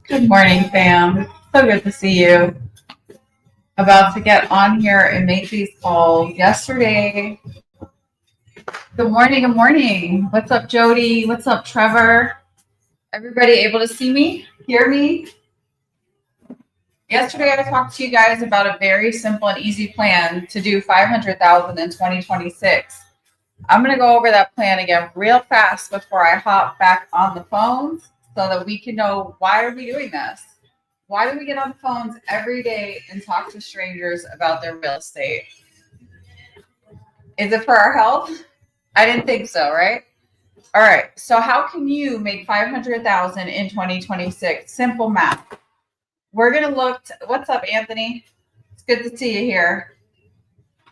Good morning, fam. So good to see you. About to get on here and make these calls. Yesterday, good morning, good morning. What's up, Jody? What's up, Trevor? Everybody able to see me, hear me? Yesterday, I talked to you guys about a very simple and easy plan to do 500,000 in 2026. I'm going to go over that plan again real fast before I hop back on the phones so that we can know why are we doing this? Why do we get on the phones every day and talk to strangers about their real estate? Is it for our health? I didn't think so, right? All right. So how can you make 500,000 in 2026? Simple math. We're going to look. What's up, Anthony? It's good to see you here.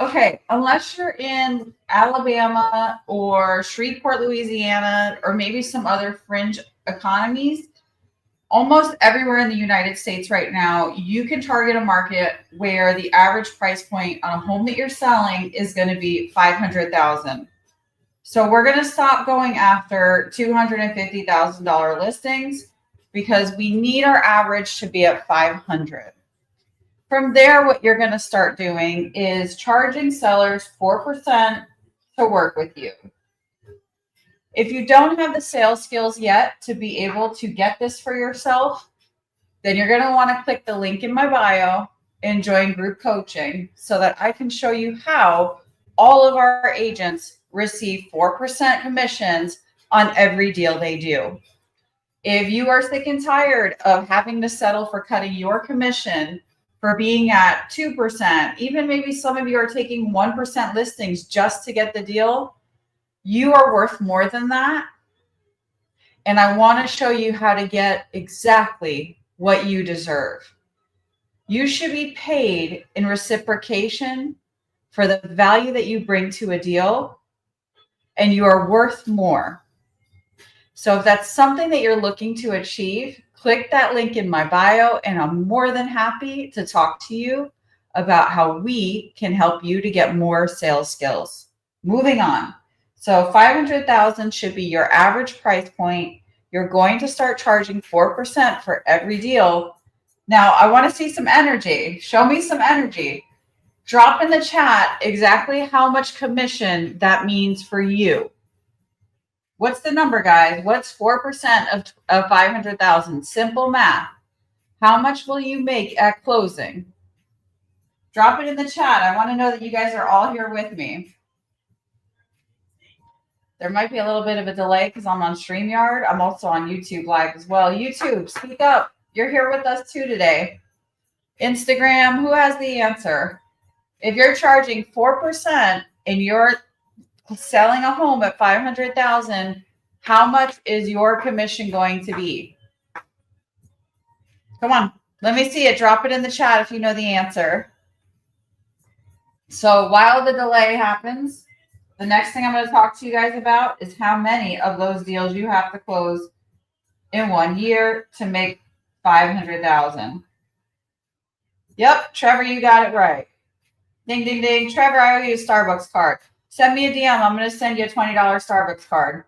Okay, unless you're in Alabama or Shreveport, Louisiana, or maybe some other fringe economies, almost everywhere in the United States right now, you can target a market where the average price point on a home that you're selling is going to be 500,000. So we're going to stop going after $250,000 listings because we need our average to be at 500. From there, what you're going to start doing is charging sellers 4% to work with you. If you don't have the sales skills yet to be able to get this for yourself, then you're going to want to click the link in my bio and join group coaching so that I can show you how all of our agents receive 4% commissions on every deal they do. If you are sick and tired of having to settle for cutting your commission for being at 2%, even maybe some of you are taking 1% listings just to get the deal, you are worth more than that. And I want to show you how to get exactly what you deserve. You should be paid in reciprocation for the value that you bring to a deal, and you are worth more. So if that's something that you're looking to achieve, click that link in my bio, and I'm more than happy to talk to you about how we can help you to get more sales skills. Moving on. So 500,000 should be your average price point. You're going to start charging 4% for every deal. Now, I want to see some energy. Show me some energy. Drop in the chat exactly how much commission that means for you. What's the number, guys? What's 4% of 500,000? Simple math. How much will you make at closing? Drop it in the chat. I want to know that you guys are all here with me. There might be a little bit of a delay because I'm on StreamYard. I'm also on YouTube Live as well. YouTube, speak up. You're here with us too today. Instagram, who has the answer? If you're charging 4% and you're selling a home at 500,000, how much is your commission going to be? Come on, let me see it. Drop it in the chat if you know the answer. So while the delay happens, the next thing I'm going to talk to you guys about is how many of those deals you have to close in 1 year to make 500,000. Yep, Trevor, you got it right. Ding, ding, ding. Trevor, I owe you a Starbucks card. Send me a DM. I'm going to send you a $20 Starbucks card.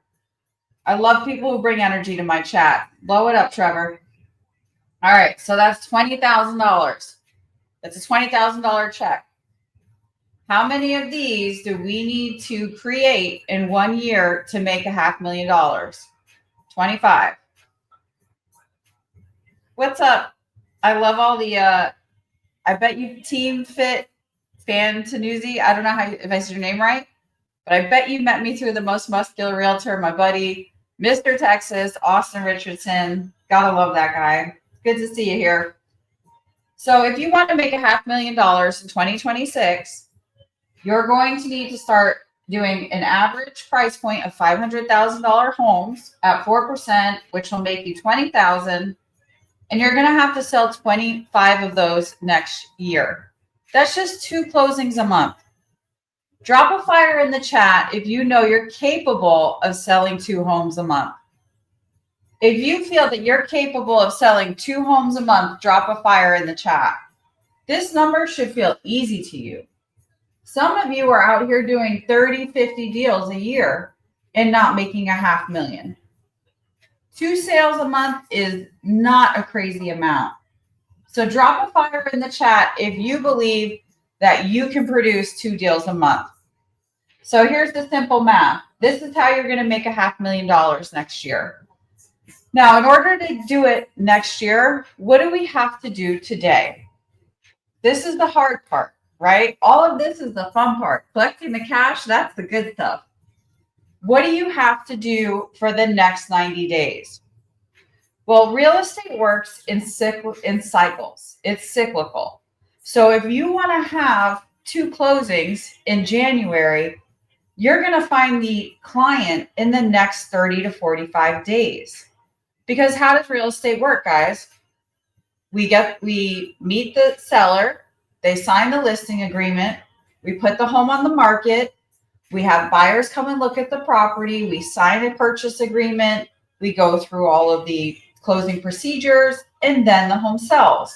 I love people who bring energy to my chat. Blow it up, Trevor. All right, so that's $20,000. That's a $20,000 check. How many of these do we need to create in 1 year to make $500,000? 25. What's up? I love all the, I bet you Team Fit Fan Tanuzi. I don't know if I said your name right, but I bet you met me through the most muscular realtor, my buddy, Mr. Texas, Austin Richardson. Gotta love that guy. Good to see you here. So if you want to make $500,000 in 2026, you're going to need to start doing an average price point of $500,000 homes at 4%, which will make you $20,000. And you're going to have to sell 25 of those next year. That's just 2 closings a month. Drop a fire in the chat if you know you're capable of selling 2 homes a month. If you feel that you're capable of selling 2 homes a month, drop a fire in the chat. This number should feel easy to you. Some of you are out here doing 30, 50 deals a year and not making $500,000. 2 sales a month is not a crazy amount. So drop a fire in the chat if you believe that you can produce 2 deals a month. So here's the simple math. This is how you're going to make $500,000 next year. Now, in order to do it next year, what do we have to do today? This is the hard part, right? All of this is the fun part. Collecting the cash, that's the good stuff. What do you have to do for the next 90 days? Well, real estate works in cycles. It's cyclical. So if you want to have 2 closings in January, you're going to find the client in the next 30 to 45 days. Because how does real estate work, guys? We meet the seller, they sign the listing agreement, we put the home on the market, we have buyers come and look at the property, we sign a purchase agreement, we go through all of the closing procedures, and then the home sells.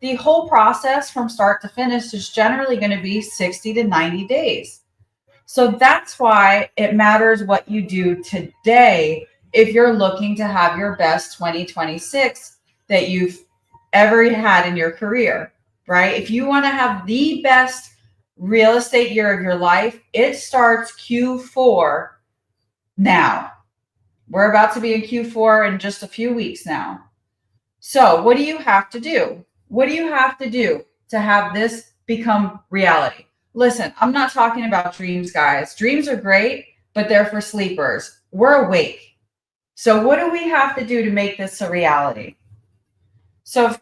The whole process from start to finish is generally going to be 60 to 90 days. So that's why it matters what you do today if you're looking to have your best 2026 that you've ever had in your career, right? If you want to have the best real estate year of your life, it starts Q4 now. We're about to be in Q4 in just a few weeks now. So what do you have to do? What do you have to do to have this become reality? Listen, I'm not talking about dreams, guys. Dreams are great, but they're for sleepers. We're awake. So what do we have to do to make this a reality? So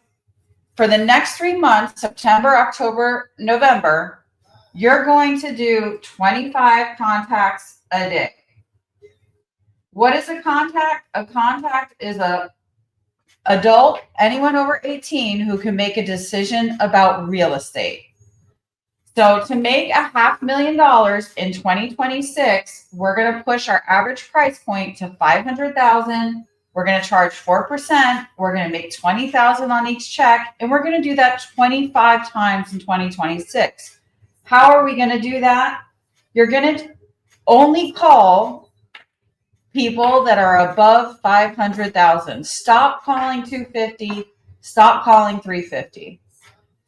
for the next 3 months, September, October, November, you're going to do 25 contacts a day. What is a contact? A contact is a adult, anyone over 18 who can make a decision about real estate. So to make $500,000 in 2026, we're going to push our average price point to $500,000. We're going to charge 4%. We're going to make $20,000 on each check, and we're going to do that 25 times in 2026. How are we going to do that? You're going to only call people that are above 500,000. Stop calling 250. Stop calling 350.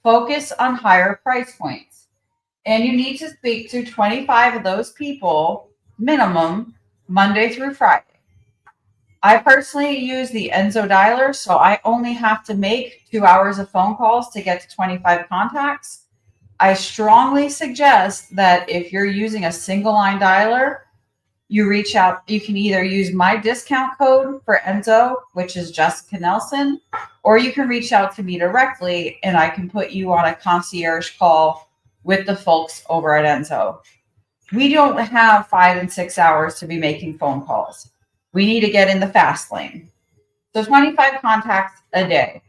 Focus on higher price points. And you need to speak to 25 of those people minimum Monday through Friday. I personally use the Enzo dialer, so I only have to make 2 hours of phone calls to get to 25 contacts. I strongly suggest that if you're using a single line dialer, you reach out. You can either use my discount code for Enzo, which is Jessica Nelson, or you can reach out to me directly and I can put you on a concierge call with the folks over at Enzo. We don't have 5 and 6 hours to be making phone calls. We need to get in the fast lane. So 25 contacts a day.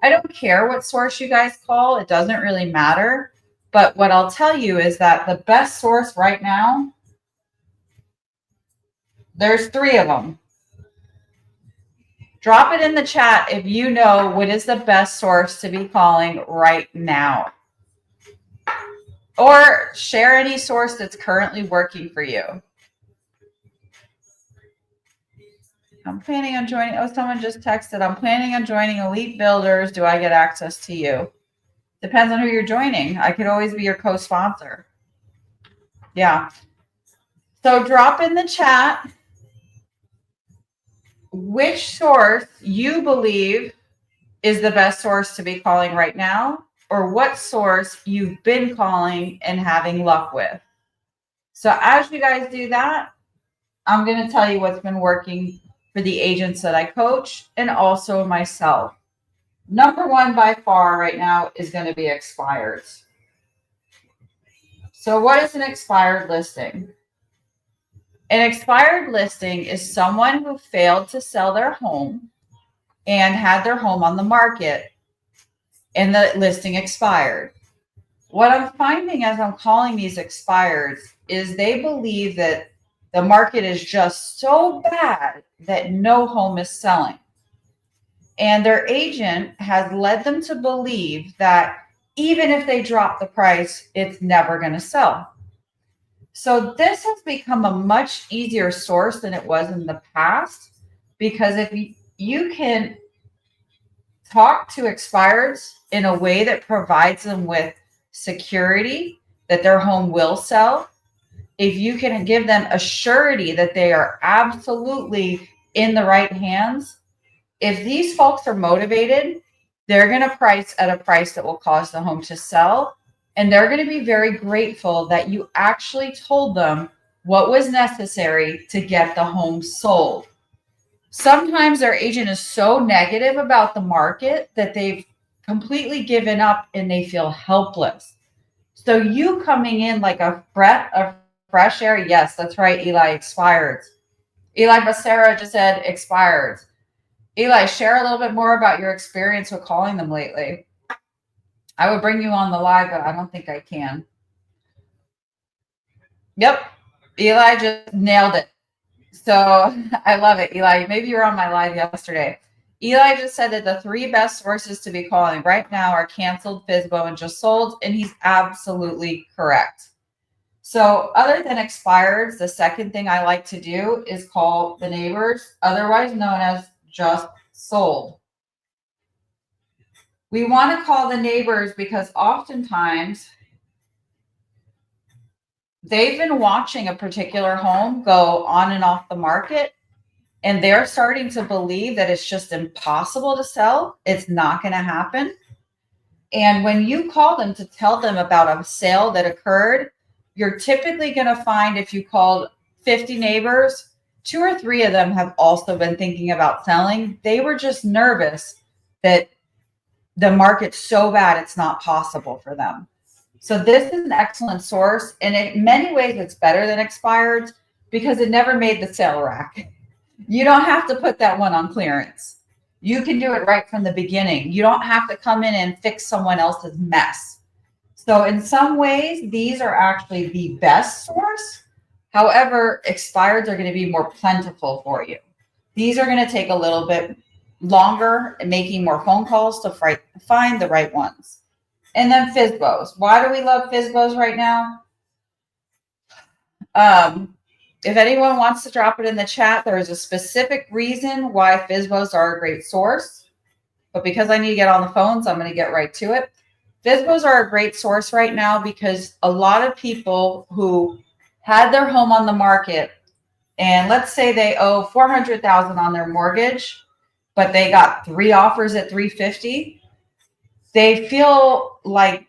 I don't care what source you guys call. It doesn't really matter. But what I'll tell you is that the best source right now, there's 3 of them. Drop it in the chat if you know what is the best source to be calling right now. Or share any source that's currently working for you. I'm planning on joining. Oh, someone just texted. I'm planning on joining Elite Builders. Do I get access to you? Depends on who you're joining. I could always be your co-sponsor. Yeah. So drop in the chat which source you believe is the best source to be calling right now, or what source you've been calling and having luck with. So as you guys do that, I'm going to tell you what's been working for the agents that I coach and also myself. Number 1 by far right now is going to be expireds. So what is an expired listing? An expired listing is someone who failed to sell their home and had their home on the market and the listing expired. What I'm finding as I'm calling these expireds is they believe that the market is just so bad that no home is selling. And their agent has led them to believe that even if they drop the price, it's never going to sell. So this has become a much easier source than it was in the past because if you can talk to expireds in a way that provides them with security that their home will sell, if you can give them a surety that they are absolutely in the right hands, if these folks are motivated, they're going to price at a price that will cause the home to sell. And they're going to be very grateful that you actually told them what was necessary to get the home sold. Sometimes their agent is so negative about the market that they've completely given up and they feel helpless. So you coming in like a breath of fresh air. Yes, that's right, Eli, expired. Eli Becerra just said expired. Eli, share a little bit more about your experience with calling them lately. I would bring you on the live, but I don't think I can. Yep. Eli just nailed it. So I love it, Eli. Maybe you were on my live yesterday. Eli just said that the 3 best sources to be calling right now are canceled, FSBO, and just sold. And he's absolutely correct. So other than expireds, the second thing I like to do is call the neighbors, otherwise known as just sold. We want to call the neighbors because oftentimes they've been watching a particular home go on and off the market, and they're starting to believe that it's just impossible to sell. It's not going to happen. And when you call them to tell them about a sale that occurred, you're typically going to find if you called 50 neighbors, 2 or 3 of them have also been thinking about selling. They were just nervous that the market's so bad it's not possible for them. So this is an excellent source. And in many ways, it's better than expired because it never made the sale rack. You don't have to put that one on clearance. You can do it right from the beginning. You don't have to come in and fix someone else's mess. So in some ways, these are actually the best source. However, expireds are going to be more plentiful for you. These are going to take a little bit longer and making more phone calls to find the right ones. And then FSBOs. Why do we love FSBOs right now? If anyone wants to drop it in the chat, there is a specific reason why FSBOs are a great source. But because I need to get on the phones, I'm going to get right to it. FSBOs are a great source right now because a lot of people who had their home on the market, and let's say they owe $400,000 on their mortgage, but they got 3 offers at $350,000. They feel like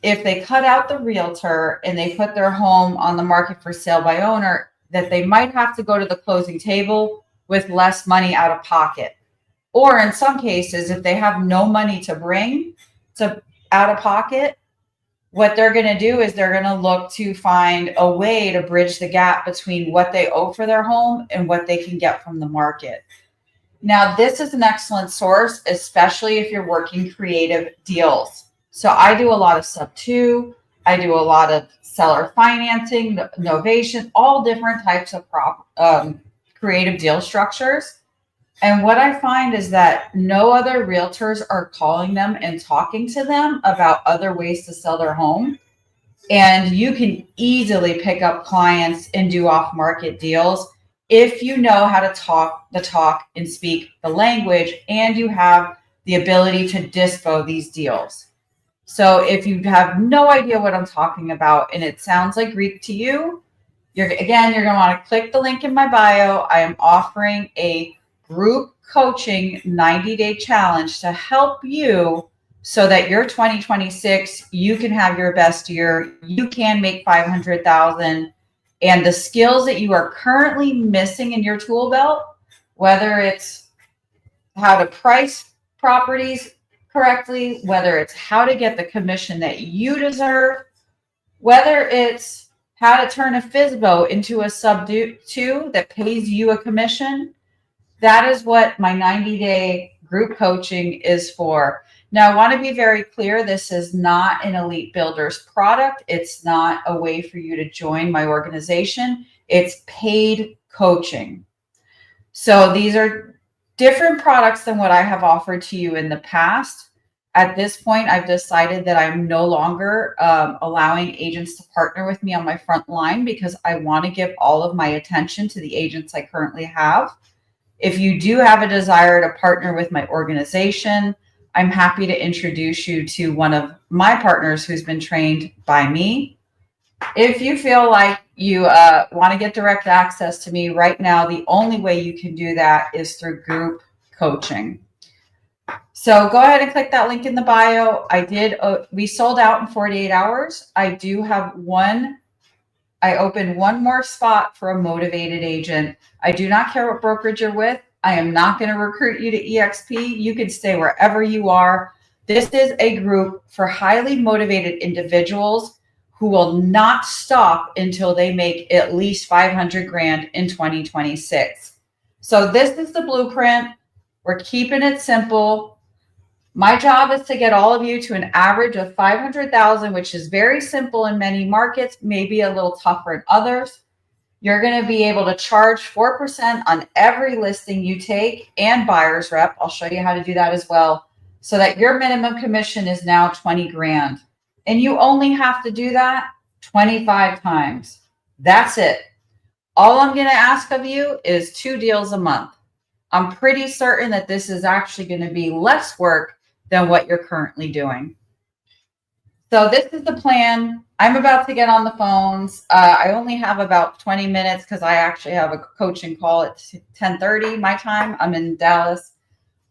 if they cut out the realtor and they put their home on the market for sale by owner, that they might have to go to the closing table with less money out of pocket. Or in some cases, if they have no money to bring to out of pocket, what they're going to do is they're going to look to find a way to bridge the gap between what they owe for their home and what they can get from the market. Now, this is an excellent source, especially if you're working creative deals. So I do a lot of sub-2. I do a lot of seller financing, novation, all different types of creative deal structures. And what I find is that no other realtors are calling them and talking to them about other ways to sell their home. And you can easily pick up clients and do off-market deals if you know how to talk the talk and speak the language, and you have the ability to dispo these deals. So if you have no idea what I'm talking about and it sounds like Greek to you, you're going to want to click the link in my bio. I am offering a group coaching 90-day challenge to help you so that your 2026, you can have your best year. You can make $500,000. And the skills that you are currently missing in your tool belt, whether it's how to price properties correctly, whether it's how to get the commission that you deserve, whether it's how to turn a FSBO into a sub-2 that pays you a commission, that is what my 90-day group coaching is for. Now, I want to be very clear. This is not an Elite Builders product. It's not a way for you to join my organization. It's paid coaching. So these are different products than what I have offered to you in the past. At this point, I've decided that I'm no longer allowing agents to partner with me on my front line because I want to give all of my attention to the agents I currently have. If you do have a desire to partner with my organization, I'm happy to introduce you to one of my partners who's been trained by me. If you feel like you want to get direct access to me right now, the only way you can do that is through group coaching. So go ahead and click that link in the bio. We sold out in 48 hours. I opened one more spot for a motivated agent. I do not care what brokerage you're with. I am not going to recruit you to EXP. You can stay wherever you are. This is a group for highly motivated individuals who will not stop until they make at least 500 grand in 2026. So this is the blueprint. We're keeping it simple. My job is to get all of you to an average of 500,000, which is very simple in many markets, maybe a little tougher in others. You're going to be able to charge 4% on every listing you take and buyer's rep. I'll show you how to do that as well, so that your minimum commission is now 20 grand. And you only have to do that 25 times. That's it. All I'm going to ask of you is 2 deals a month. I'm pretty certain that this is actually going to be less work than what you're currently doing. So this is the plan. I'm about to get on the phones. I only have about 20 minutes because I actually have a coaching call at 10:30 my time. I'm in Dallas,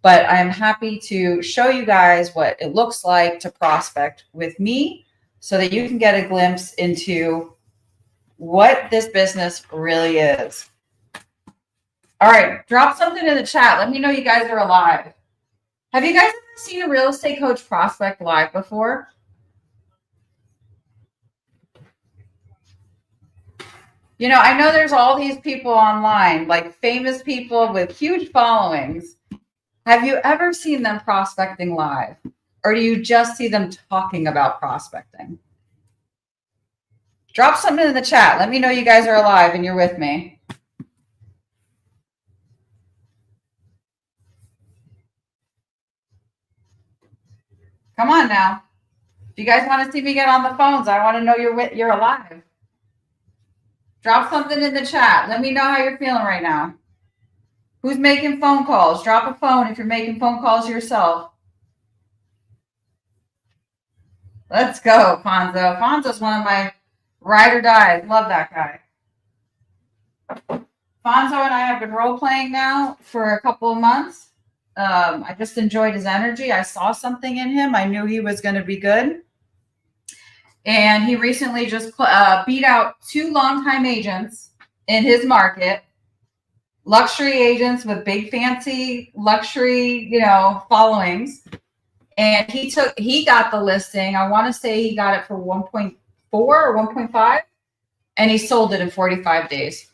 but I'm happy to show you guys what it looks like to prospect with me so that you can get a glimpse into what this business really is. All right, drop something in the chat. Let me know you guys are alive. Have you guys ever seen a real estate coach prospect live before? You know, I know there's all these people online, like famous people with huge followings. Have you ever seen them prospecting live? Or do you just see them talking about prospecting? Drop something in the chat. Let me know you guys are alive and you're with me. Come on now. If you guys want to see me get on the phones, I want to know you're alive. Drop something in the chat. Let me know how you're feeling right now. Who's making phone calls? Drop a phone if you're making phone calls yourself. Let's go, Fonzo. Fonzo's one of my ride or dies. Love that guy. Fonzo and I have been role playing now for a couple of months. I just enjoyed his energy. I saw something in him. I knew he was going to be good. And he recently just beat out 2 longtime agents in his market, luxury agents with big fancy luxury, followings. And he got the listing. I want to say he got it for 1.4 or 1.5, and he sold it in 45 days.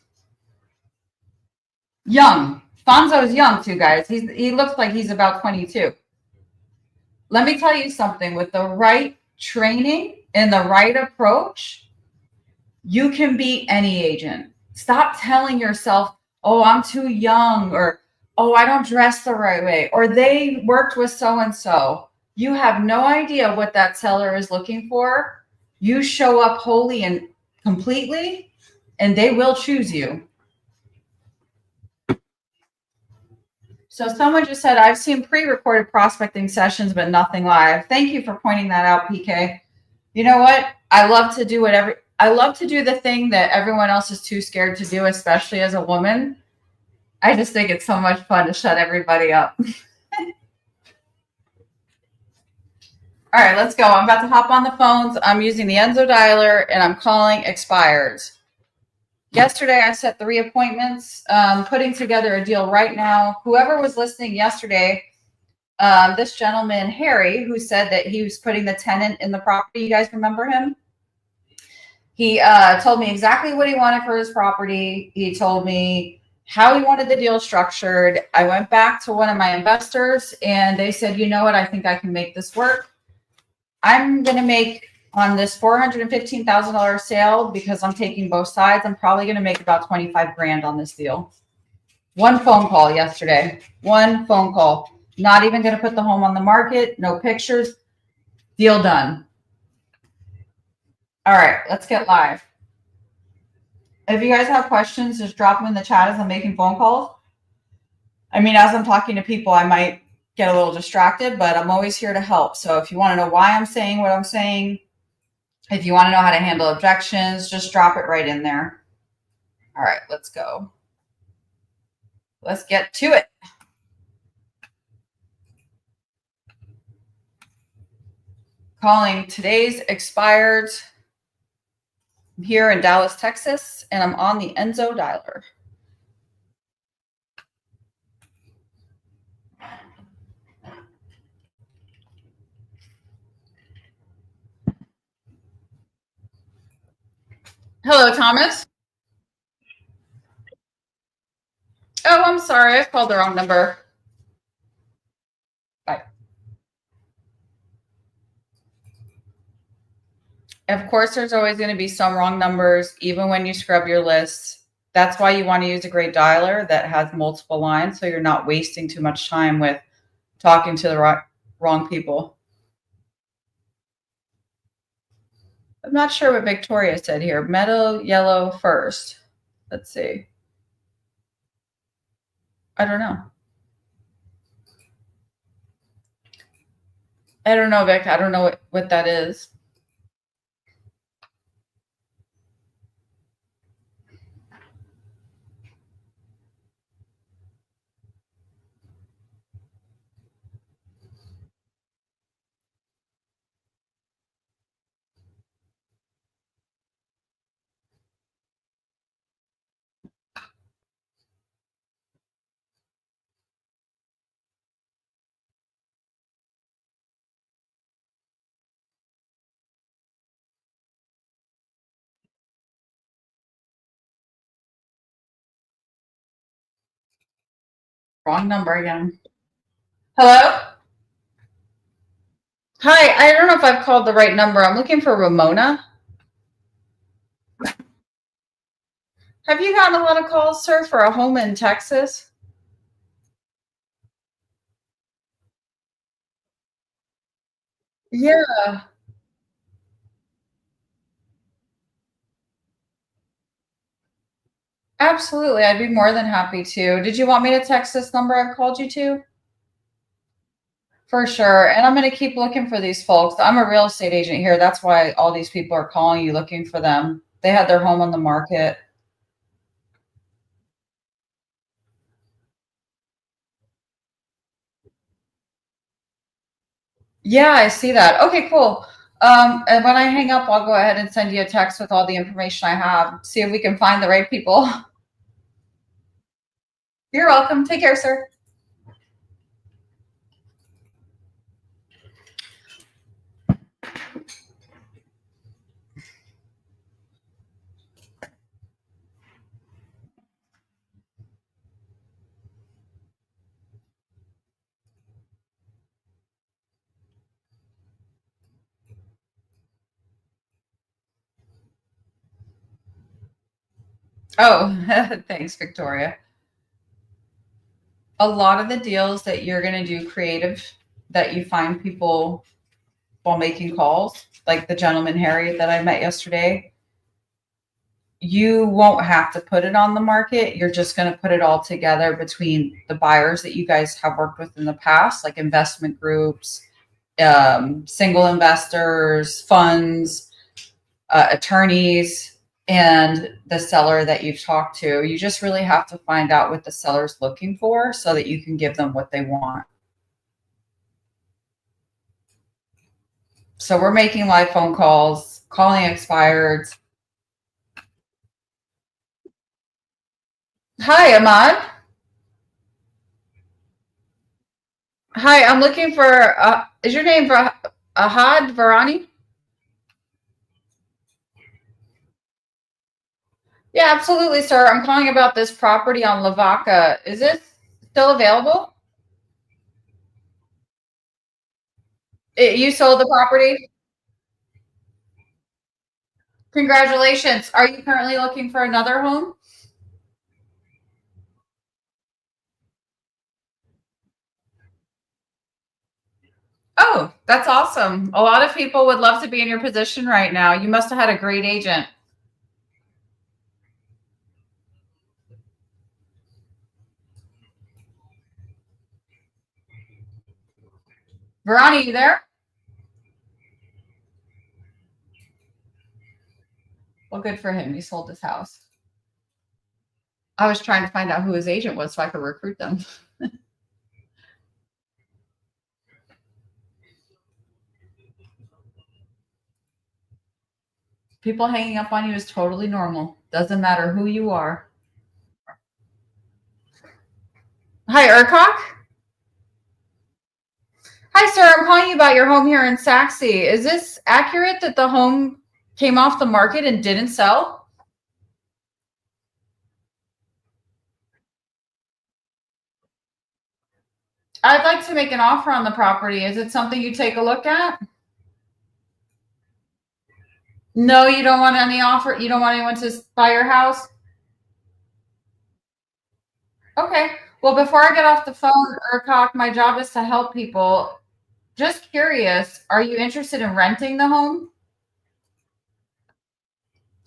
Young. Fonzo is young too, guys. He looks like he's about 22. Let me tell you something. With the right training and the right approach, you can beat any agent. Stop telling yourself, oh, I'm too young, or, oh, I don't dress the right way, or they worked with so-and-so. You have no idea what that seller is looking for. You show up wholly and completely, and they will choose you. So someone just said, I've seen pre-recorded prospecting sessions, but nothing live. Thank you for pointing that out, PK. You know what? I love to do the thing that everyone else is too scared to do, especially as a woman. I just think it's so much fun to shut everybody up. All right, let's go. I'm about to hop on the phones. I'm using the Enzo dialer, and I'm calling expireds. Yesterday, I set 3 appointments, putting together a deal right now. Whoever was listening yesterday, this gentleman, Harry, who said that he was putting the tenant in the property. You guys remember him? He told me exactly what he wanted for his property. He told me how he wanted the deal structured. I went back to one of my investors, and they said, you know what? I think I can make this work. I'm going to make on this $415,000 sale, because I'm taking both sides, I'm probably going to make about 25 grand on this deal. 1 phone call yesterday. 1 phone call. Not even going to put the home on the market. No pictures. Deal done. All right, let's get live. If you guys have questions, just drop them in the chat as I'm making phone calls. I mean, as I'm talking to people, I might get a little distracted, but I'm always here to help. So if you want to know why I'm saying what I'm saying, if you want to know how to handle objections, just drop it right in there. All right, let's go. Let's get to it. Calling today's expired. I'm here in Dallas, Texas, and I'm on the Enzo dialer. Hello, Thomas. Oh, I'm sorry. I called the wrong number. Bye. Of course, there's always going to be some wrong numbers, even when you scrub your lists. That's why you want to use a great dialer that has multiple lines so you're not wasting too much time with talking to the wrong people. I'm not sure what Victoria said here. Meadow yellow first. Let's see. I don't know. I don't know, Vic. I don't know what that is. Wrong number again. Hello? Hi. I don't know if I've called the right number. I'm looking for Ramona. Have you gotten a lot of calls, sir, for a home in Texas? Yeah, absolutely. I'd be more than happy to. Did you want me to text this number I've called you to? For sure. And I'm going to keep looking for these folks. I'm a real estate agent here. That's why all these people are calling you looking for them. They had their home on the market. Yeah, I see that. Okay, cool. And when I hang up, I'll go ahead and send you a text with all the information I have. See if we can find the right people. You're welcome. Take care, sir. Oh, thanks, Victoria. A lot of the deals that you're going to do creative that you find people while making calls, like the gentleman Harry that I met yesterday, you won't have to put it on the market. You're just going to put it all together between the buyers that you guys have worked with in the past, like investment groups, single investors, funds, attorneys, and the seller that you've talked to. You just really have to find out what the seller's looking for so that you can give them what they want. So we're making live phone calls, calling expireds. Hi, Ahmad. Hi, I'm looking for, is your name Ahad Varani? Yeah, absolutely, sir. I'm calling about this property on Lavaca. Is it still available? You sold the property? Congratulations. Are you currently looking for another home? Oh, that's awesome. A lot of people would love to be in your position right now. You must have had a great agent. Verani, you there? Well, good for him. He sold his house. I was trying to find out who his agent was so I could recruit them. People hanging up on you is totally normal. Doesn't matter who you are. Hi, Urquhart. Hi, sir. I'm calling you about your home here in Saxe. Is this accurate that the home came off the market and didn't sell? I'd like to make an offer on the property. Is it something you take a look at? No, you don't want any offer. You don't want anyone to buy your house? Okay. Well, before I get off the phone, Urquhart, my job is to help people. Just curious, are you interested in renting the home?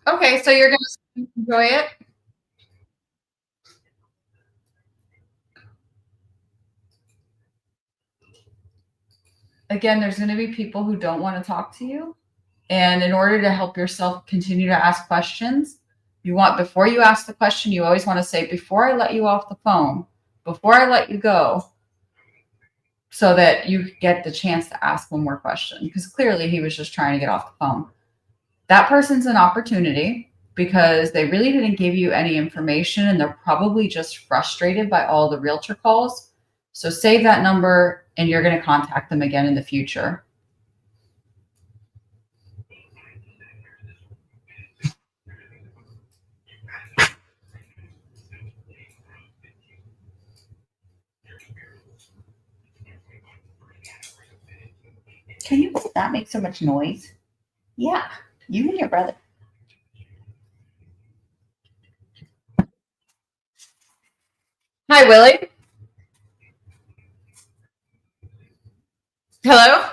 Okay, so you're going to enjoy it? Again, there's going to be people who don't want to talk to you. And in order to help yourself continue to ask questions, before you ask the question, you always want to say, before I let you off the phone, before I let you go, so that you get the chance to ask one more question. Because clearly he was just trying to get off the phone. That person's an opportunity because they really didn't give you any information and they're probably just frustrated by all the realtor calls. So save that number and you're going to contact them again in the future. Can you not make so much noise? Yeah, you and your brother. Hi, Willie. Hello?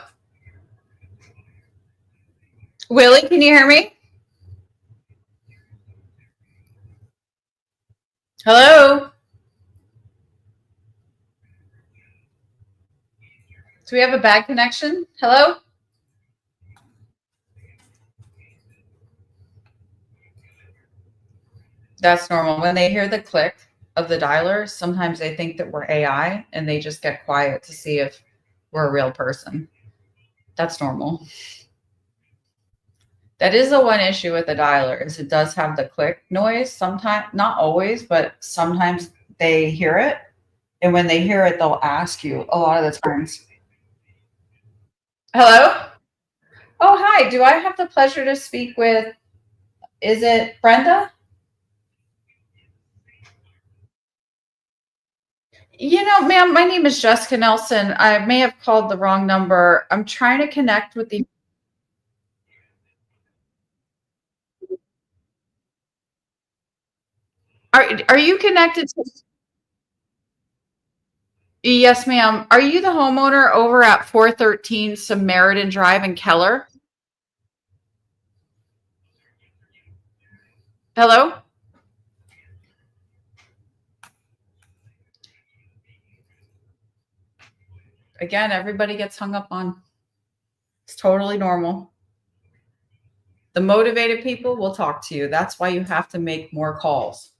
Willie, can you hear me? Hello? Do we have a bad connection? Hello? That's normal. When they hear the click of the dialer, sometimes they think that we're AI and they just get quiet to see if we're a real person. That's normal. That is the one issue with the dialer is it does have the click noise sometimes, not always, but sometimes they hear it. And when they hear it, they'll ask you a lot of the times. Hello? Oh, hi. Do I have the pleasure to speak with, is it Brenda? Ma'am, my name is Jessica Nelson. I may have called the wrong number. I'm trying to connect with the. Are you connected to? Yes, ma'am. Are you the homeowner over at 413 Samaritan Drive in Keller? Hello? Again, everybody gets hung up on. It's totally normal. The motivated people will talk to you. That's why you have to make more calls.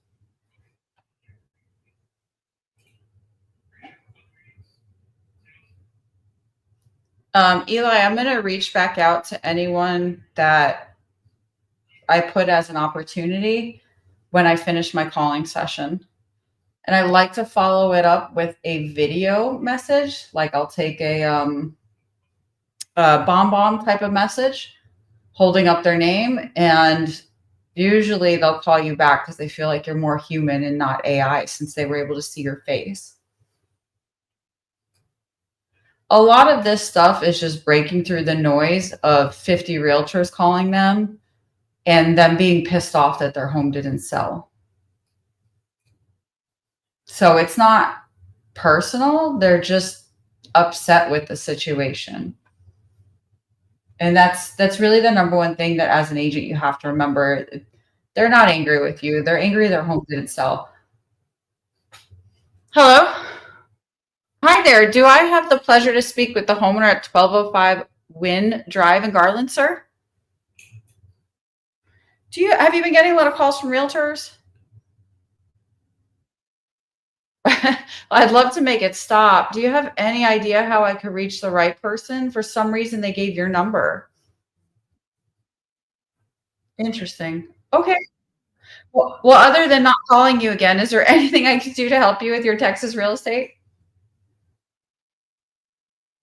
Eli, I'm going to reach back out to anyone that I put as an opportunity when I finish my calling session. And I like to follow it up with a video message. Like I'll take a bomb type of message holding up their name. And usually they'll call you back because they feel like you're more human and not AI since they were able to see your face. A lot of this stuff is just breaking through the noise of 50 realtors calling them and them being pissed off that their home didn't sell. So it's not personal. They're just upset with the situation. And that's really the number one thing that as an agent you have to remember. They're not angry with you. They're angry their home didn't sell. Hello? Hi there. Do I have the pleasure to speak with the homeowner at 1205 Wynn Drive in Garland, sir? Have you been getting a lot of calls from realtors? I'd love to make it stop. Do you have any idea how I could reach the right person? For some reason, they gave your number. Interesting. Okay. Well, other than not calling you again, is there anything I can do to help you with your Texas real estate?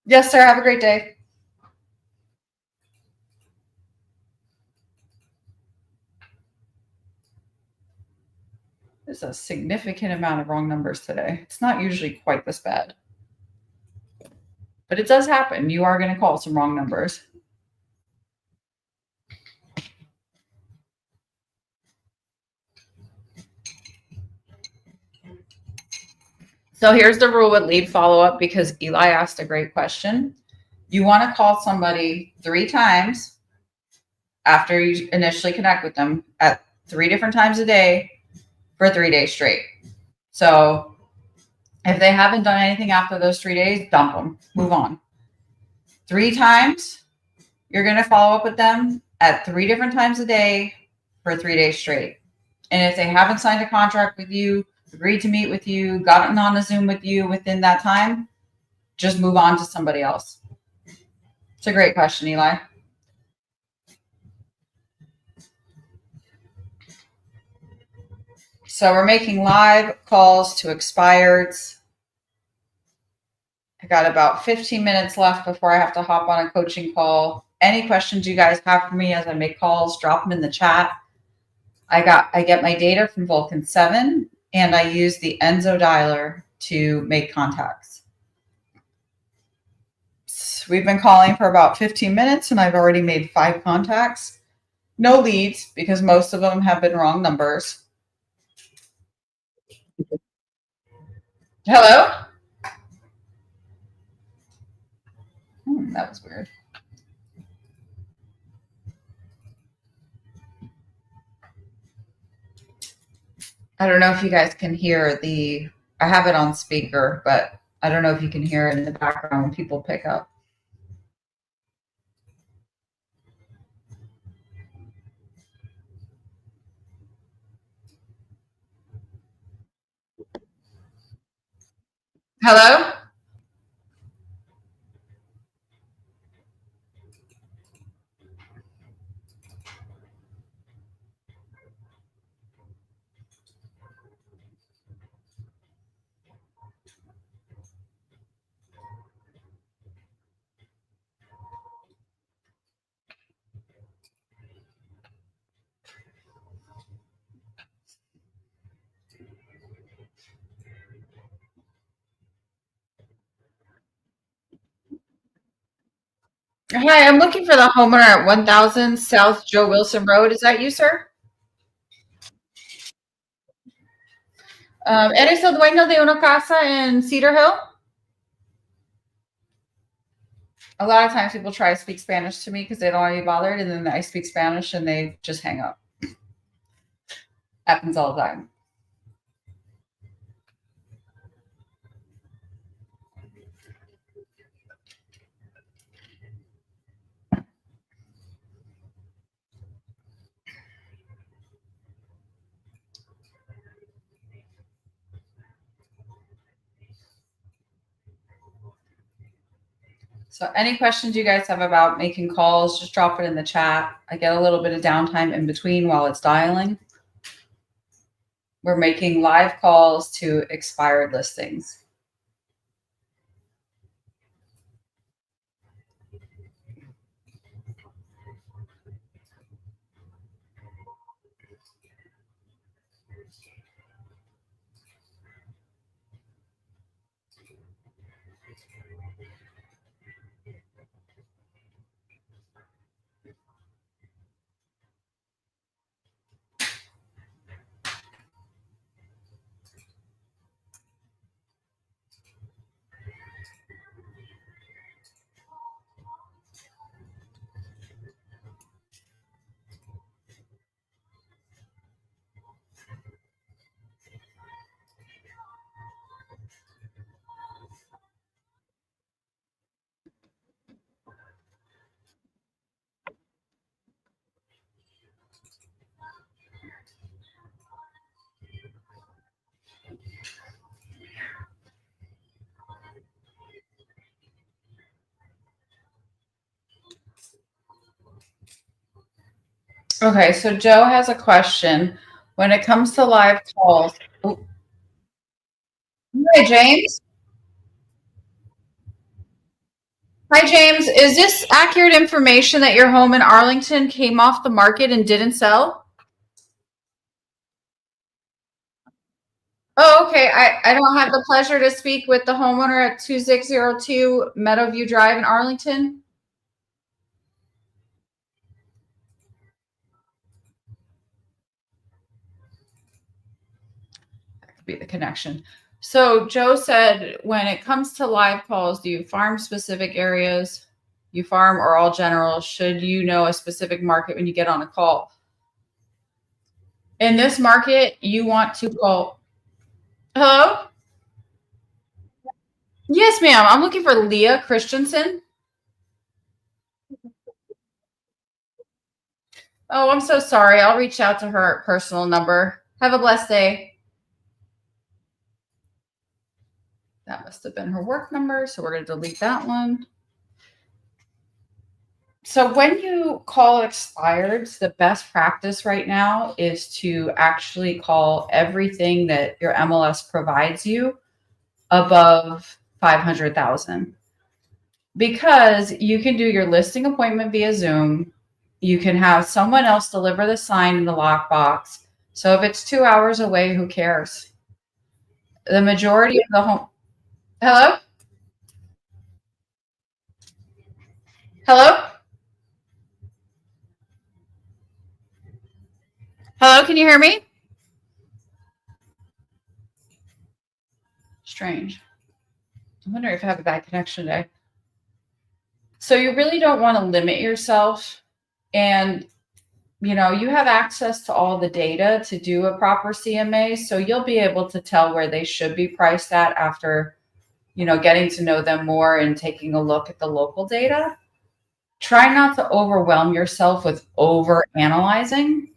Yes, sir. Have a great day. There's a significant amount of wrong numbers today. It's not usually quite this bad, but it does happen. You are going to call some wrong numbers. So here's the rule with lead follow up because Eli asked a great question. You want to call somebody 3 times after you initially connect with them at 3 different times a day for 3 days straight. So if they haven't done anything after those 3 days, dump them, move on. 3 times, you're going to follow up with them at 3 different times a day for 3 days straight. And if they haven't signed a contract with you, agreed to meet with you, gotten on a Zoom with you within that time, just move on to somebody else. It's a great question, Eli. So we're making live calls to expireds. I got about 15 minutes left before I have to hop on a coaching call. Any questions you guys have for me as I make calls, drop them in the chat. I get my data from Vulcan 7 and I use the Enzo dialer to make contacts. We've been calling for about 15 minutes and I've already made 5 contacts. No leads because most of them have been wrong numbers. Hello? That was weird. I don't know if you guys can hear I have it on speaker, but I don't know if you can hear it in the background when people pick up. Hello? Hi, I'm looking for the homeowner at 1000 South Joe Wilson Road. Is that you, sir? ¿Eres el dueño de una casa en Cedar Hill? A lot of times people try to speak Spanish to me because they don't want to be bothered, and then I speak Spanish and they just hang up. Happens all the time. So any questions you guys have about making calls, just drop it in the chat. I get a little bit of downtime in between while it's dialing. We're making live calls to expired listings. Okay, so Joe has a question. When it comes to live calls, oh, hi James. Hi James. Is this accurate information that your home in Arlington came off the market and didn't sell? Oh, okay. I don't have the pleasure to speak with the homeowner at 2602 Meadowview Drive in Arlington. That could be the connection. So Joe said, when it comes to live calls, do you farm specific areas? You farm or all general? Should you know a specific market when you get on a call? In this market, you want to call. Hello? Yes, ma'am. I'm looking for Leah Christensen. Oh, I'm so sorry. I'll reach out to her personal number. Have a blessed day. That must have been her work number, so we're going to delete that one. So when you call expireds, the best practice right now is to actually call everything that your MLS provides you above 500,000, because you can do your listing appointment via Zoom. You can have someone else deliver the sign in the lockbox. So if it's 2 hours away, who cares? The majority of the home. Hello? Hello? Hello? Can you hear me? Strange. I wonder if I have a bad connection today. So you really don't want to limit yourself, and you have access to all the data to do a proper CMA, so you'll be able to tell where they should be priced at after getting to know them more and taking a look at the local data. Try not to overwhelm yourself with over analyzing.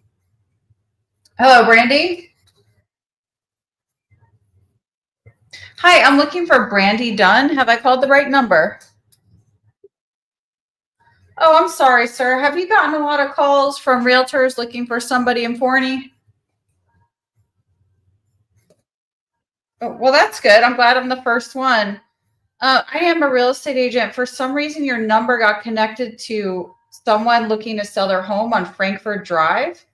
Hello, Brandy. Hi, I'm looking for Brandy Dunn. Have I called the right number? Oh, I'm sorry, sir. Have you gotten a lot of calls from realtors looking for somebody in Forney? Oh, well, that's good. I'm glad I'm the first one. I am a real estate agent. For some reason, your number got connected to someone looking to sell their home on Frankfurt Drive.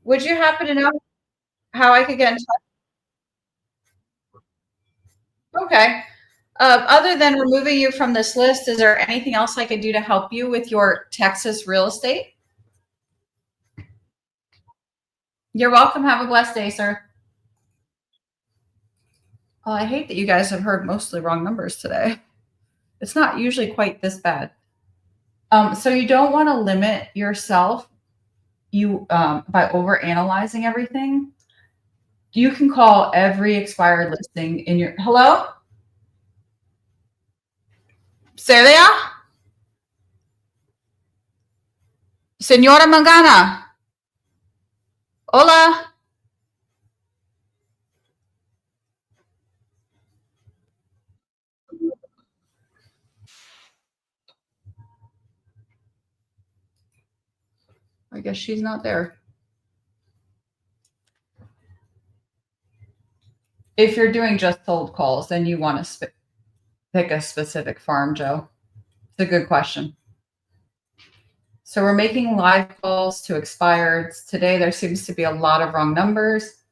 Would you happen to know how I could get in touch? Okay. Other than removing you from this list, is there anything else I could do to help you with your Texas real estate? You're welcome. Have a blessed day, sir. Well, I hate that you guys have heard mostly wrong numbers today. It's not usually quite this bad. So you don't want to limit yourself by over analyzing everything. You can call every expired listing in your. Hello, Celia, Senora Mangana. Hola. I guess she's not there. If you're doing just cold calls, then you want to pick a specific farm, Joe. It's a good question. So we're making live calls to expireds. Today there seems to be a lot of wrong numbers,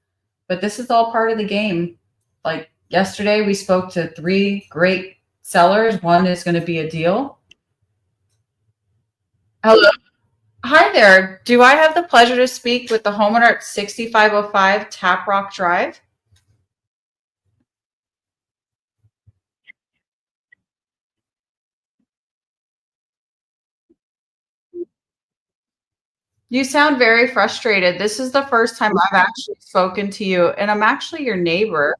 but this is all part of the game. Like yesterday, we spoke to 3 great sellers. One is going to be a deal. Hello. Hi there. Do I have the pleasure to speak with the homeowner at 6505 Tap Rock Drive? You sound very frustrated. This is the first time I've actually spoken to you, and I'm actually your neighbor.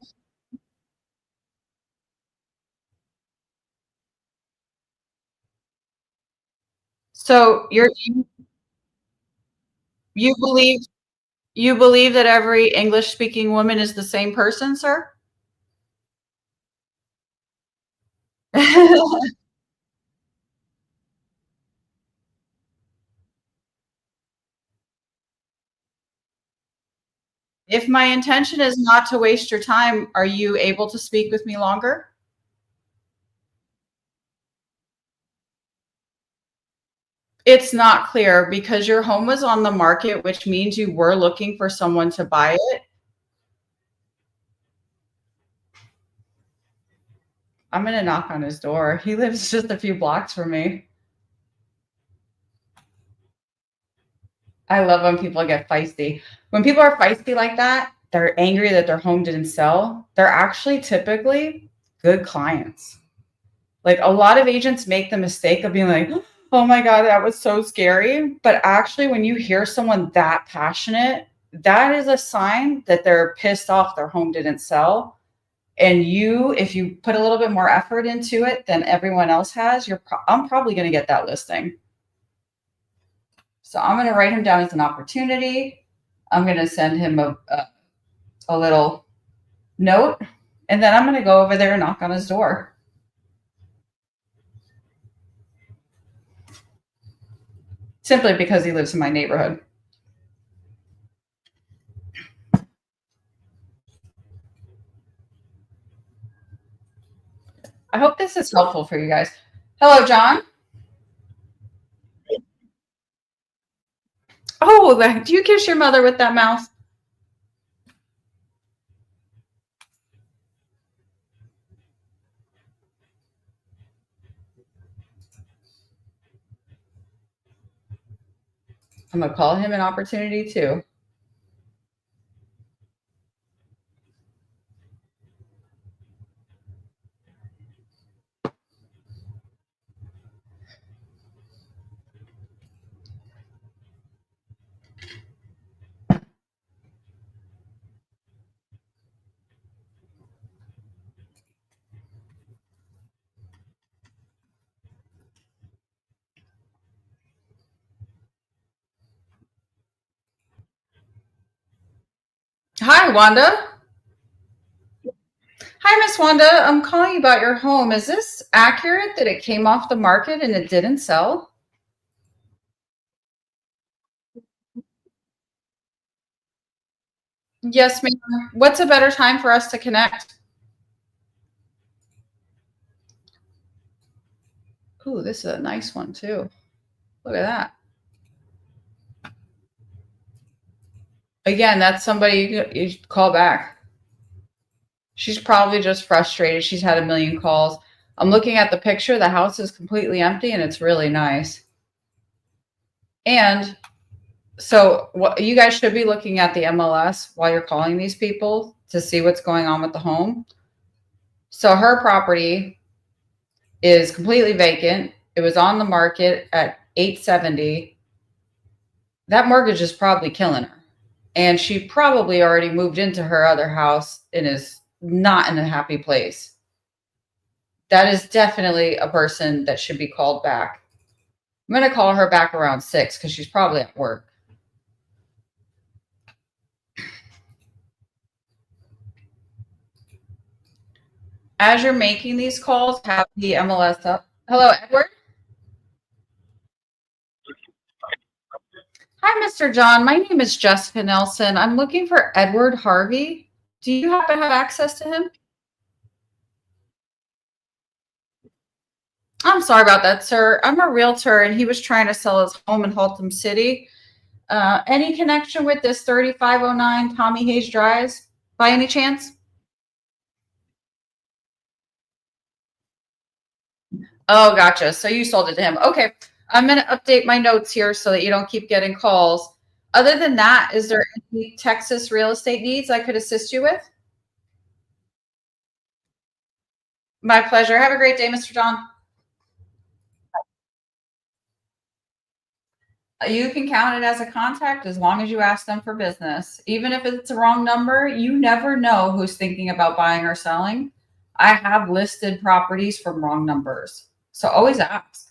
So you believe you believe that every English speaking woman is the same person, sir? If my intention is not to waste your time, are you able to speak with me longer? It's not clear because your home was on the market, which means you were looking for someone to buy it. I'm gonna knock on his door. He lives just a few blocks from me. I love when people get feisty. When people are feisty like that, they're angry that their home didn't sell. They're actually typically good clients. Like a lot of agents make the mistake of being like, oh my God, that was so scary. But actually, when you hear someone that passionate, that is a sign that they're pissed off their home didn't sell. And you, if you put a little bit more effort into it than everyone else has, I'm probably going to get that listing. So I'm going to write him down as an opportunity. I'm going to send him a little note, and then I'm going to go over there and knock on his door. Simply because he lives in my neighborhood. I hope this is helpful for you guys. Hello, John. Oh, do you kiss your mother with that mouth? I'm going to call him an opportunity too. Hi, Wanda. Hi, Miss Wanda. I'm calling you about your home. Is this accurate that it came off the market and it didn't sell? Yes, ma'am. What's a better time for us to connect? Ooh, this is a nice one too. Look at that. Again, that's somebody you call back. She's probably just frustrated. She's had a million calls. I'm looking at the picture. The house is completely empty and it's really nice. And so what you guys should be looking at the MLS while you're calling these people to see what's going on with the home. So her property is completely vacant. It was on the market at 870. That mortgage is probably killing her. And she probably already moved into her other house and is not in a happy place. That is definitely a person that should be called back. I'm going to call her back around 6 because she's probably at work. As you're making these calls, have the MLS up. Hello, Edward. Hi, Mr. John. My name is Jessica Nelson. I'm looking for Edward Harvey. Do you happen to have access to him? I'm sorry about that, sir. I'm a realtor, and he was trying to sell his home in Haltom City. Any connection with this 3509 Tommy Hayes Drive by any chance? Oh, gotcha. So you sold it to him. Okay. I'm going to update my notes here so that you don't keep getting calls. Other than that, is there any Texas real estate needs I could assist you with? My pleasure. Have a great day, Mr. John. You can count it as a contact as long as you ask them for business. Even if it's a wrong number, you never know who's thinking about buying or selling. I have listed properties from wrong numbers. So always ask.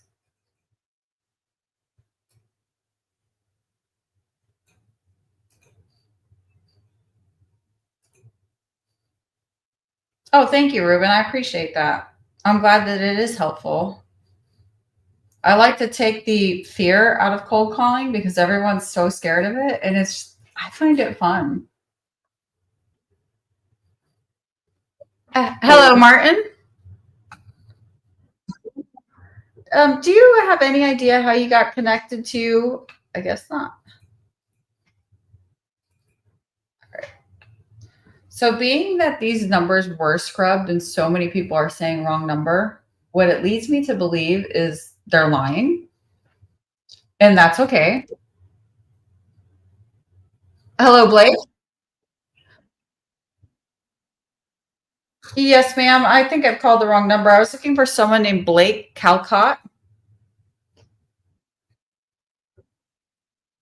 Oh, thank you, Ruben. I appreciate that. I'm glad that it is helpful. I like to take the fear out of cold calling because everyone's so scared of it. And I find it fun. Hello, Martin. Do you have any idea how you got connected to? I guess not. So, being that these numbers were scrubbed and so many people are saying wrong number, what it leads me to believe is they're lying, and that's okay. Hello, Blake. Yes, ma'am. I think I've called the wrong number. I was looking for someone named Blake Calcott.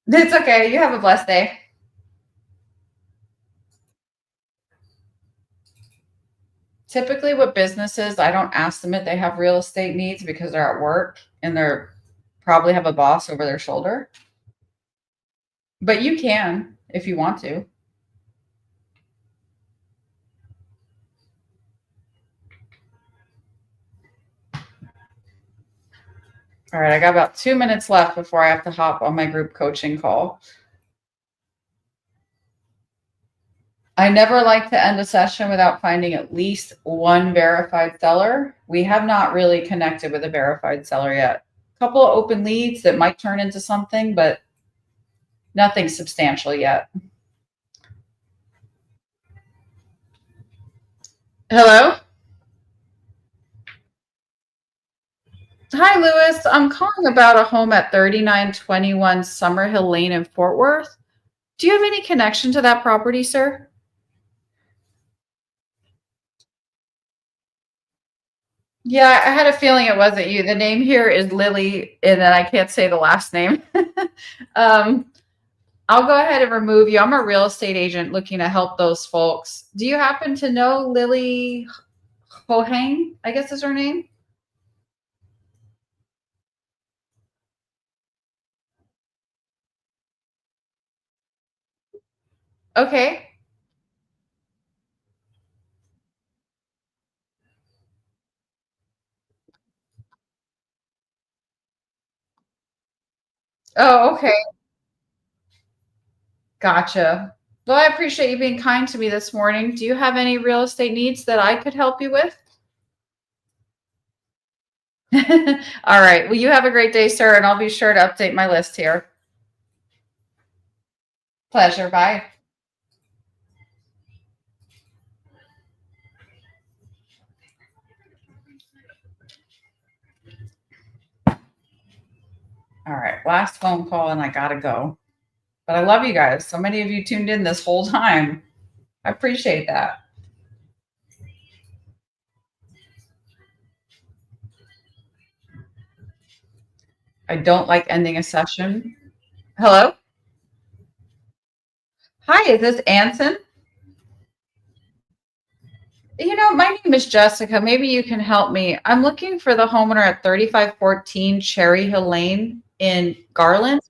It's okay. You have a blessed day. Typically, with businesses, I don't ask them if they have real estate needs because they're at work and they're probably have a boss over their shoulder. But you can if you want to. All right, I got about 2 minutes left before I have to hop on my group coaching call. I never like to end a session without finding at least one verified seller. We have not really connected with a verified seller yet. A couple of open leads that might turn into something, but nothing substantial yet. Hello? Hi, Lewis. I'm calling about a home at 3921 Summerhill Lane in Fort Worth. Do you have any connection to that property, sir? Yeah, I had a feeling it wasn't you. The name here is Lily, and then I can't say the last name. um, I'll go ahead and remove you. I'm a real estate agent looking to help those folks. Do you happen to know Lily Hohang? I guess is her name. Okay. Oh, okay. Gotcha. Well, I appreciate you being kind to me this morning. Do you have any real estate needs that I could help you with? All right. Well, you have a great day, sir, and I'll be sure to update my list here. Pleasure. Bye. All right. Last phone call, and I got to go. But I love you guys. So many of you tuned in this whole time. I appreciate that. I don't like ending a session. Hello? Hi, is this Anson? My name is Jessica. Maybe you can help me. I'm looking for the homeowner at 3514 Cherry Hill Lane in Garland.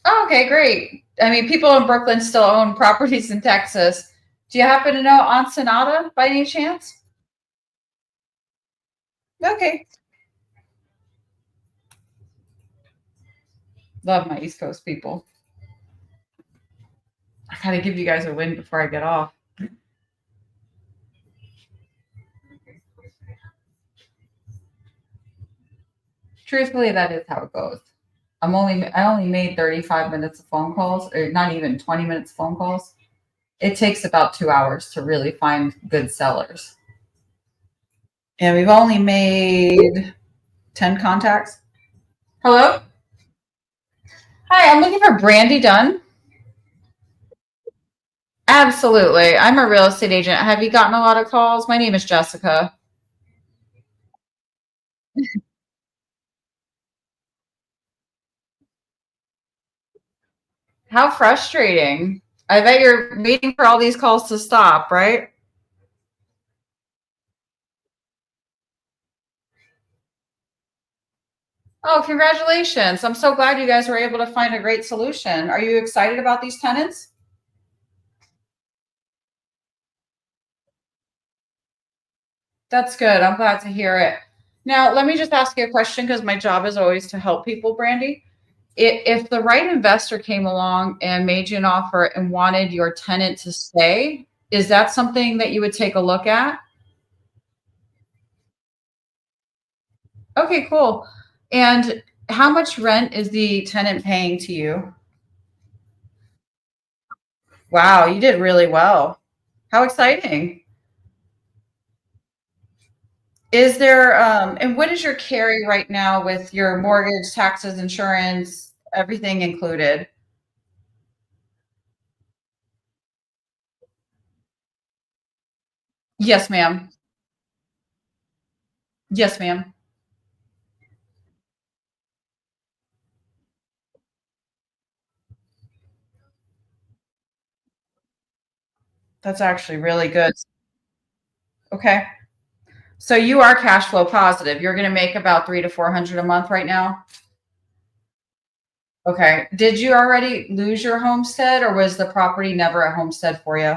Oh, okay, great. I mean, people in Brooklyn still own properties in Texas. Do you happen to know Ensenada by any chance? Okay. Love my East Coast people. I gotta give you guys a win before I get off. Truthfully, that is how it goes. I only made 35 minutes of phone calls, or not even 20 minutes of phone calls. It takes about 2 hours to really find good sellers. And we've only made 10 contacts. Hello? Hi, I'm looking for Brandy Dunn. Absolutely. I'm a real estate agent. Have you gotten a lot of calls? My name is Jessica. How frustrating. I bet you're waiting for all these calls to stop, right? Oh, congratulations. I'm so glad you guys were able to find a great solution. Are you excited about these tenants? That's good. I'm glad to hear it. Now, let me just ask you a question because my job is always to help people, Brandy. If the right investor came along and made you an offer and wanted your tenant to stay, is that something that you would take a look at? Okay, cool. And how much rent is the tenant paying to you? Wow, you did really well. How exciting. Is there, and what is your carry right now with your mortgage, taxes, insurance, everything included? Yes, ma'am. Yes, ma'am. That's actually really good. Okay. So you are cash flow positive. You're going to make about 3 to 400 a month right now. Okay. Did you already lose your homestead or was the property never a homestead for you?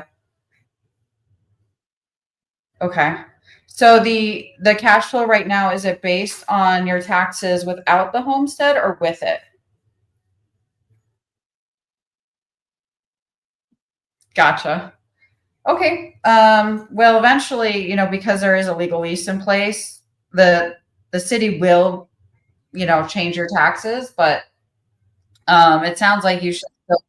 Okay. So the cash flow right now, is it based on your taxes without the homestead or with it? Gotcha. Okay. Well, eventually, because there is a legal lease in place, the city will, change your taxes, but it sounds like you should still.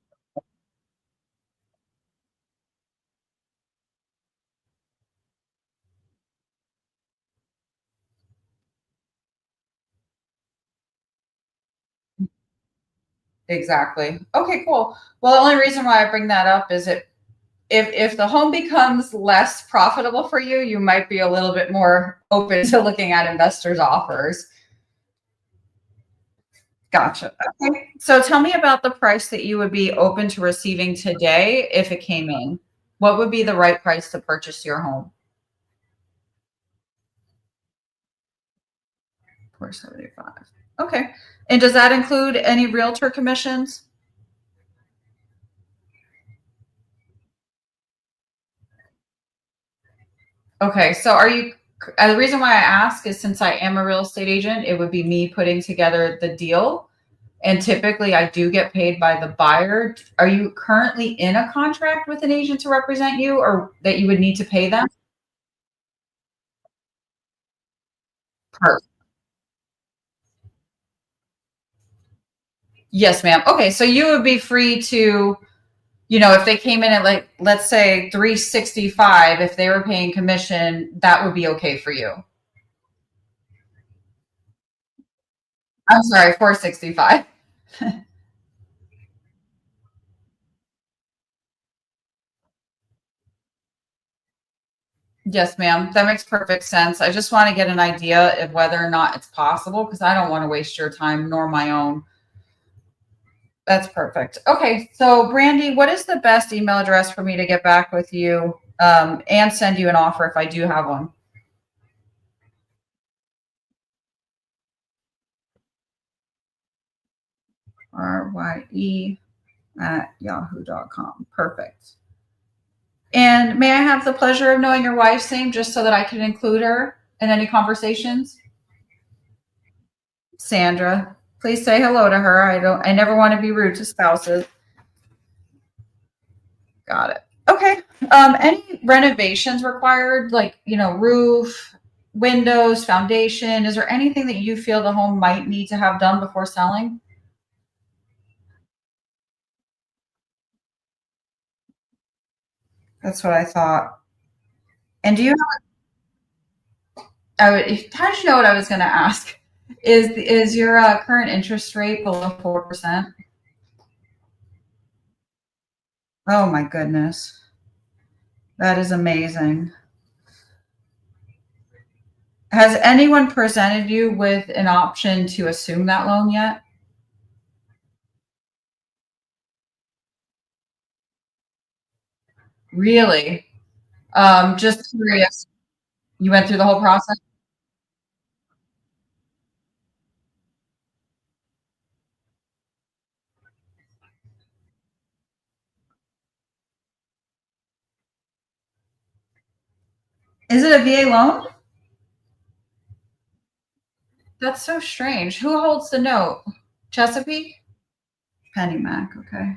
Exactly. Okay, cool. Well, the only reason why I bring that up is if the home becomes less profitable for you, you might be a little bit more open to looking at investors' offers. Gotcha. Okay. So tell me about the price that you would be open to receiving today if it came in. What would be the right price to purchase your home? 475. Okay. And does that include any realtor commissions? Okay. So the reason why I ask is since I am a real estate agent, it would be me putting together the deal. And typically I do get paid by the buyer. Are you currently in a contract with an agent to represent you or that you would need to pay them? Perfect. Yes, ma'am. Okay. So you would be free to, if they came in at like, let's say 365, if they were paying commission, that would be okay for you. I'm sorry, 465. Yes, ma'am. That makes perfect sense. I just want to get an idea of whether or not it's possible because I don't want to waste your time nor my own. That's perfect. Okay. So, Brandy, what is the best email address for me to get back with you and send you an offer if I do have one? rye@yahoo.com. Perfect. And may I have the pleasure of knowing your wife's name just so that I can include her in any conversations? Sandra. Please say hello to her. I never want to be rude to spouses. Got it. Okay. Any renovations required, like, roof, windows, foundation? Is there anything that you feel the home might need to have done before selling? That's what I thought. And do you how did you know what I was going to ask? Is your current interest rate below 4%? Oh my goodness. That is amazing. Has anyone presented you with an option to assume that loan yet? Really? Just curious. You went through the whole process? Is it a VA loan? That's so strange. Who holds the note? Chesapeake? Penny Mac, okay.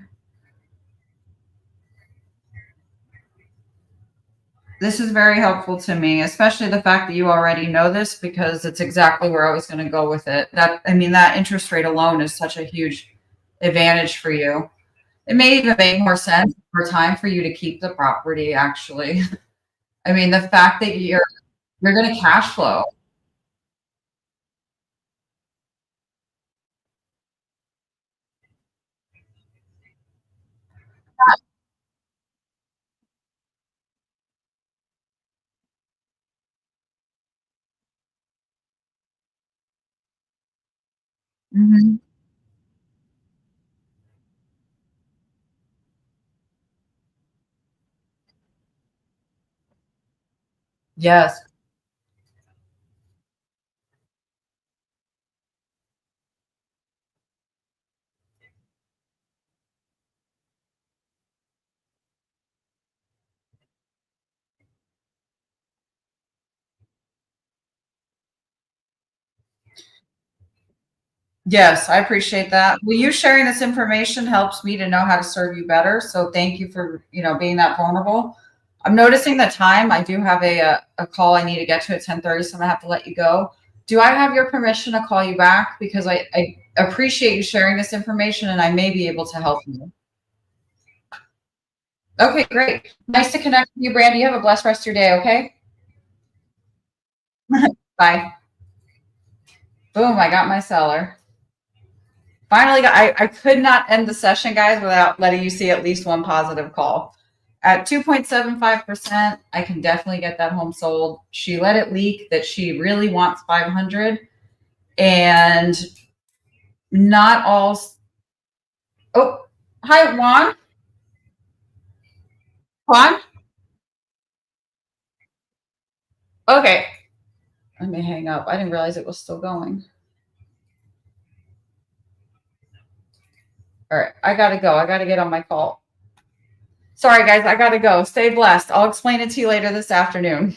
This is very helpful to me, especially the fact that you already know this because it's exactly where I was going to go with it. That interest rate alone is such a huge advantage for you. It may even make more sense over time for you to keep the property, actually. I mean, the fact that you're going to cash flow. Mhm. Yes. Yes, I appreciate that. Well, you sharing this information helps me to know how to serve you better. So thank you for, being that vulnerable. I'm noticing the time. I do have a call I need to get to at 10:30, so I'm gonna have to let you go. Do I have your permission to call you back? Because I appreciate you sharing this information and I may be able to help you. Okay, great. Nice to connect with you, Brandy. You have a blessed rest of your day, okay? Bye. Boom, I got my seller. Finally I could not end the session, guys, without letting you see at least one positive call. At 2.75%, I can definitely get that home sold. She let it leak that she really wants 500 and not all. Oh, hi, Juan. Juan? Okay. Let me hang up. I didn't realize it was still going. All right. I got to go. I got to get on my call. Sorry, guys. I got to go. Stay blessed. I'll explain it to you later this afternoon.